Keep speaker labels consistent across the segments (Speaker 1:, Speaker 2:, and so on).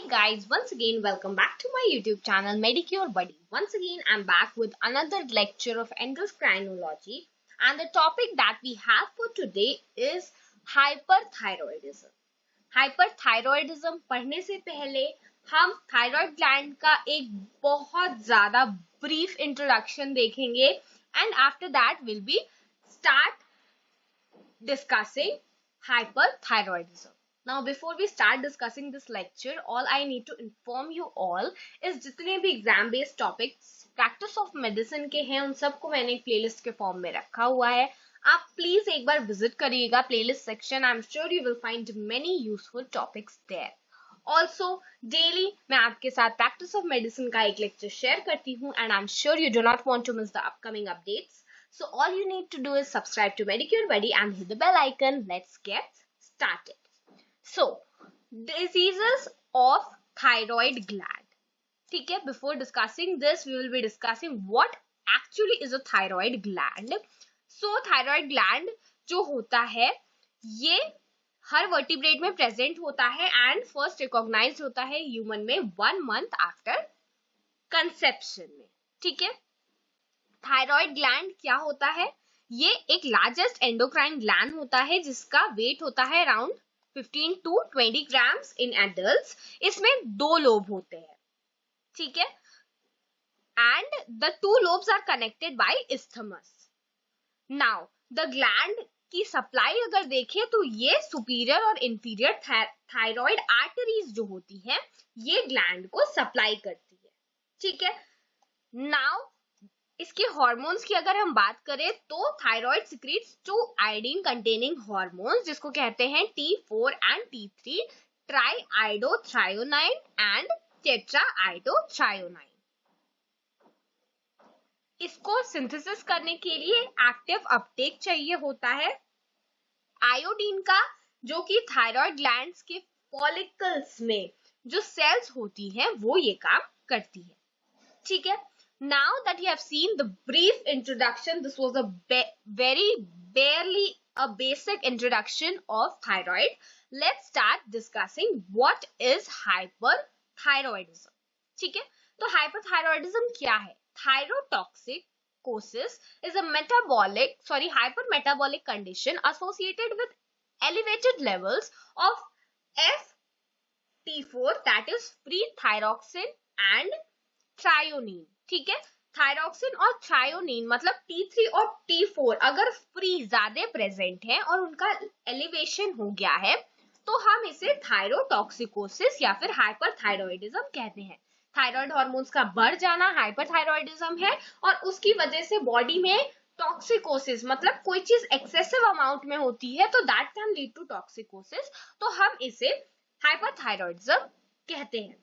Speaker 1: Hey guys, once again welcome back to my YouTube channel Medicure Buddy. Once again I'm back with another lecture of endocrinology and the topic that we have for today is hyperthyroidism. Hyperthyroidism पढ़ने से पहले हम thyroid gland का एक बहुत ज़्यादा brief introduction देखेंगे and after that we'll be start discussing hyperthyroidism. Now before we start discussing this lecture, all I need to inform you all is जितने भी exam based topics practice of medicine के हैं उन सबको मैंने एक playlist के form में रखा हुआ है. आप please एक बार visit करिएगा playlist section. I'm sure you will find many useful topics there. Also daily मैं आपके साथ practice of medicine का एक lecture share करती हूँ and I'm sure you do not want to miss the upcoming updates. So all you need to do is subscribe to Medicure Buddy and hit the bell icon. Let's get started. So, diseases of thyroid gland. ठीक है, before discussing this, we will be discussing what actually is a thyroid gland. So, thyroid gland जो होता है, ये हर vertebrate में present होता है and first recognized होता है human में 1 month after conception में. ठीक है, थायराइड ग्लैंड क्या होता है? ये एक लार्जेस्ट एंडोक्राइन ग्लैंड होता है जिसका वेट होता है around 15 to 20 grams in adults. इसमें 2 लोब होते हैं, ठीक है, and the 2 lobes are connected by isthmus. Now the gland की सप्लाई अगर देखें तो ये सुपीरियर और इंफीरियर थायराइड आर्टरीज जो होती है ये ग्लैंड को सप्लाई करती है, ठीक है. नाउ इसके हार्मोन्स की अगर हम बात करें तो thyroid secretes 2 iodine containing hormones जिसको कहते हैं T4 एंड T3 ट्राइआयोडोथ्रायोनाइन एंड टेट्राआयोडोथ्रायोनाइन. इसको सिंथेसिस करने के लिए एक्टिव अपटेक चाहिए होता है आयोडीन का, जो कि थायराइड ग्लैंड्स के फॉलिकल्स में जो सेल्स होती हैं वो ये काम करती है, ठीक है. Now that you have seen the brief introduction, this was a very barely a basic introduction of thyroid. Let's start discussing what is hyperthyroidism. ठीक है, तो hyperthyroidism क्या है? Thyrotoxicosis is a hypermetabolic condition associated with elevated levels of FT4, that is free thyroxine and threonine. ठीक है, thyroxine और थ्रायोनिन मतलब T3 और T4 अगर फ्री ज्यादा प्रेजेंट है और उनका एलिवेशन हो गया है तो हम इसे थायरोटॉक्सिकोसिस या फिर हाइपरथायरॉइडिज्म कहते हैं. थायराइड हार्मोन्स का बढ़ जाना हाइपरथायरॉइडिज्म है और उसकी वजह से बॉडी में टॉक्सिकोसिस मतलब कोई चीज एक्सेसिव अमाउंट में होती है तो that can lead to toxicosis, तो हम इसे हाइपरथायरॉइडिज्म कहते हैं.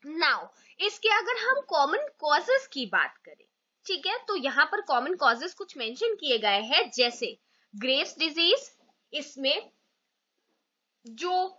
Speaker 1: नाउ इसके अगर हम कॉमन कॉजेस की बात करें, ठीक है, तो यहाँ पर कॉमन कॉजेस कुछ मेंशन किए गए हैं जैसे ग्रेव्स डिजीज. इसमें जो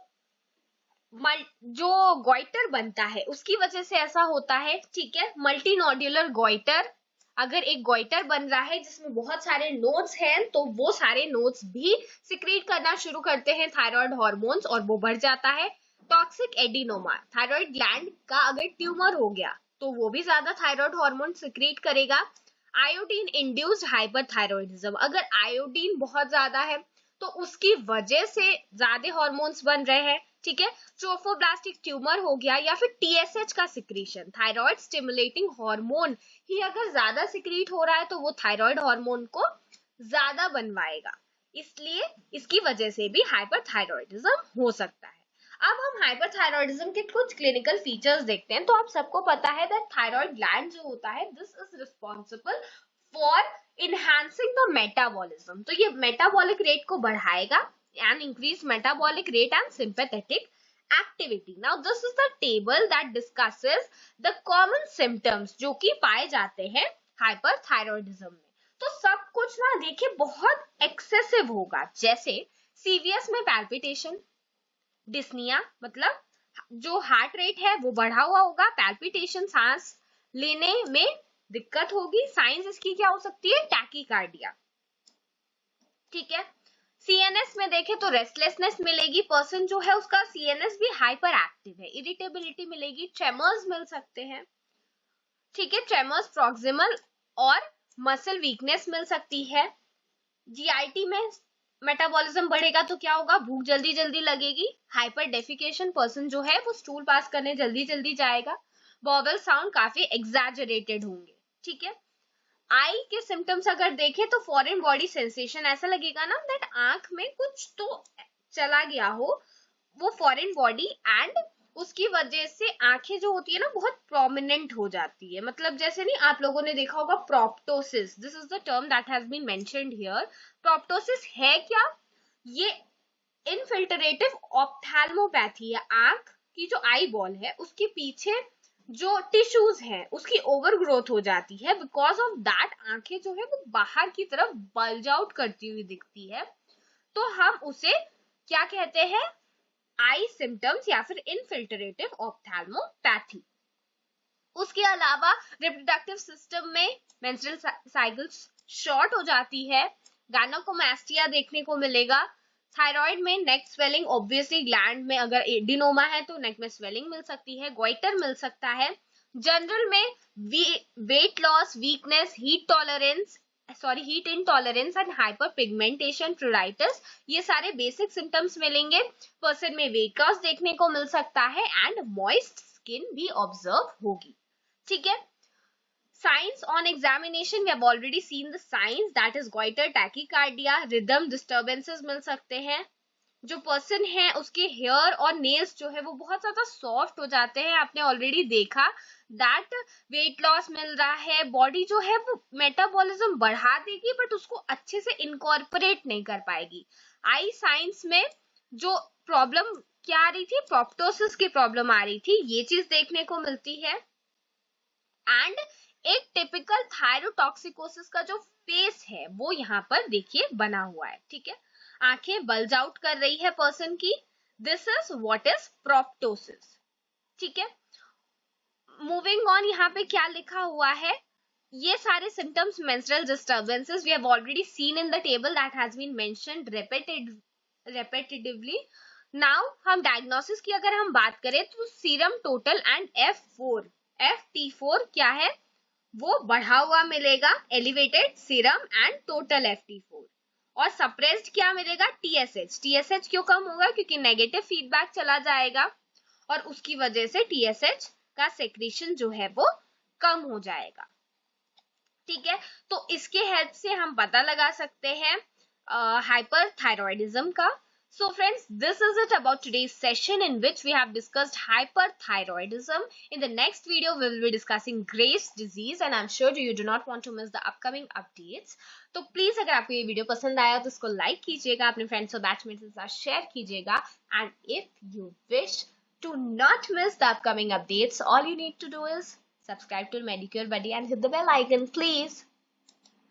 Speaker 1: गॉइटर बनता है उसकी वजह से ऐसा होता है, ठीक है. मल्टीनोड्यूलर गॉइटर, अगर एक गॉइटर बन रहा है जिसमें बहुत सारे नोड्स हैं तो वो सारे नोड्स भी सिक्रीट करना शुरू करते हैं थायराइड हार्मोन्स और वो बढ़ जाता है. टॉक्सिक एडिनोमा, थायराइड ग्लैंड का अगर ट्यूमर हो गया तो वो भी ज्यादा थायराइड हार्मोन सिक्रीट करेगा. आयोडीन इंड्यूस्ड हाइपरथायरॉइडिज्म, अगर आयोडीन बहुत ज्यादा है तो उसकी वजह से ज्यादा हार्मोन्स बन रहे हैं, ठीक है. ट्रोफोब्लास्टिक ट्यूमर हो गया या फिर TSH का सिक्रीशन, थायराइड स्टिमुलेटिंग हार्मोन ही अगर ज्यादा सिक्रीट हो रहा है तो वो थायराइड हार्मोन को ज्यादा बनवाएगा, इसलिए इसकी वजह से भी हाइपरथायरॉइडिज्म हो सकता है. अब हम हाइपरथायरॉइडिज्म के कुछ क्लिनिकल फीचर्स देखते हैं. तो आप सबको पता है दैट थायराइड ग्लैंड जो होता है this is responsible for enhancing the metabolism, तो ये मेटाबॉलिक रेट को बढ़ाएगा and increase metabolic rate and sympathetic activity. Now this is the table that discusses the common symptoms जो कि पाए जाते हैं हाइपरथायरॉइडिज्म में. तो सब कुछ ना देखिए बहुत एक्सेसिव होगा, जैसे सीवीएस में पैल्पिटेशन, डिस्निया मतलब जो हार्ट रेट है वो बढ़ा हुआ होगा, पैल्पिटेशन सांस लेने में दिक्कत होगी, साइंस इसकी क्या हो सकती है टैकीकार्डिया, ठीक है. सीएनएस में देखें तो रेस्टलेसनेस मिलेगी, पर्सन जो है उसका सीएनएस भी हाइपर एक्टिव है, इरिटेबिलिटी मिलेगी, ट्रेमर्स मिल सकते हैं, ठीक है, ट्रेमर्स प्रॉक्सिमल और मसल वीकनेस मिल सकती है। जीआईटी में मेटाबॉलिज्म बढ़ेगा तो क्या होगा, भूख जल्दी जल्दी लगेगी, हाइपर डेफिकेशन, पर्सन जो है वो स्टूल पास करने जल्दी जल्दी जाएगा, बॉवल साउंड काफी एग्जैजरेटेड होंगे, ठीक है। आई के सिम्टम्स अगर देखें तो फॉरेन बॉडी सेंसेशन, ऐसा लगेगा ना दैट आंख में कुछ तो चला गया हो, वो फॉरेन बॉडी, एंड उसकी वजह से आंखें जो होती है ना बहुत प्रोमिनेंट हो जाती है, मतलब जैसे नहीं आप लोगों ने देखा होगा proptosis, this is the term that has been mentioned here. Proptosis है क्या, ये इनफिल्टरेटिव ऑप्थेल्मोपैथी है, आंख की जो आई बॉल है उसके पीछे जो टिश्यूज है उसकी ओवर ग्रोथ हो जाती है, बिकॉज ऑफ दैट आंखें जो है वो बाहर की तरफ बल्ज आउट करती हुई दिखती है, तो हम उसे क्या कहते हैं, आई सिम्टम्स या फिर इनफिल्टरेटिव ऑप्थेल्मोपैथी। उसके अलावा रिप्रोडक्टिव सिस्टम में मेंस्ट्रुअल साइकिल्स शॉर्ट हो जाती है, गायनेकोमास्टिया देखने को मिलेगा, थायराइड में नेक स्वेलिंग, ऑब्वियसली ग्लैंड में अगर एडिनोमा है तो नेक में स्वेलिंग मिल सकती है, गोइटर मिल सकता है, जनरल में weight loss, weakness, heat intolerance and hyper pigmentation, pruritus, ये सारे बेसिक सिम्टम्स मिलेंगे। पर्सन में वेट लॉस देखने को मिल सकता है एंड मॉइस्ट स्किन भी ऑब्जर्व होगी, ठीक है। Signs on examination, we have already seen the signs, that is goiter, tachycardia, rhythm disturbances मिल सकते हैं। जो पर्सन है उसके हेयर और नेल्स जो है वो बहुत ज्यादा सॉफ्ट हो जाते हैं, आपने ऑलरेडी देखा दैट, वेट लॉस मिल रहा है, बॉडी जो है वो मेटाबॉलिज्म बढ़ा देगी बट उसको अच्छे से इनकॉर्पोरेट नहीं कर पाएगी। आई साइंस में जो प्रॉब्लम क्या आ रही थी, प्रोप्टोसिस की प्रॉब्लम आ रही थी, ये चीज देखने को मिलती है। एंड एक टिपिकल थायरोटॉक्सिकोसिस का जो फेस है वो यहाँ पर देखिए बना हुआ है, ठीक है, आंखें बल्ज आउट कर रही है पर्सन की, this is what is proptosis, ठीक है। मूविंग ऑन, यहाँ पे क्या लिखा हुआ है, ये सारे symptoms menstrual disturbances we have already seen in the table that has been mentioned repetitively. Now हम डायग्नोसिस की अगर हम बात करें तो सीरम टोटल एंड FT4 क्या है, वो बढ़ा हुआ मिलेगा, elevated serum and total FT4, और सप्रेस्ड क्या मिलेगा, TSH क्यों कम होगा, क्योंकि नेगेटिव फीडबैक चला जाएगा और उसकी वजह से TSH का सेक्रेशन जो है वो कम हो जाएगा, ठीक है। तो इसके हेल्प से हम पता लगा सकते हैं हाइपरथायरॉयडिज्म का। So friends, this is it about today's session in which we have discussed hyperthyroidism. In the next video, we will be discussing Graves' disease and I'm sure you do not want to miss the upcoming updates. तो please अगर आपको ये video पसंद आया तो इसको like कीजिएगा, अपने फ्रेंड्स और बैचमेट्स के साथ शेयर कीजिएगा, and if you wish to not miss the upcoming updates, all you need to do is subscribe to Medicure Buddy and hit the bell icon, please.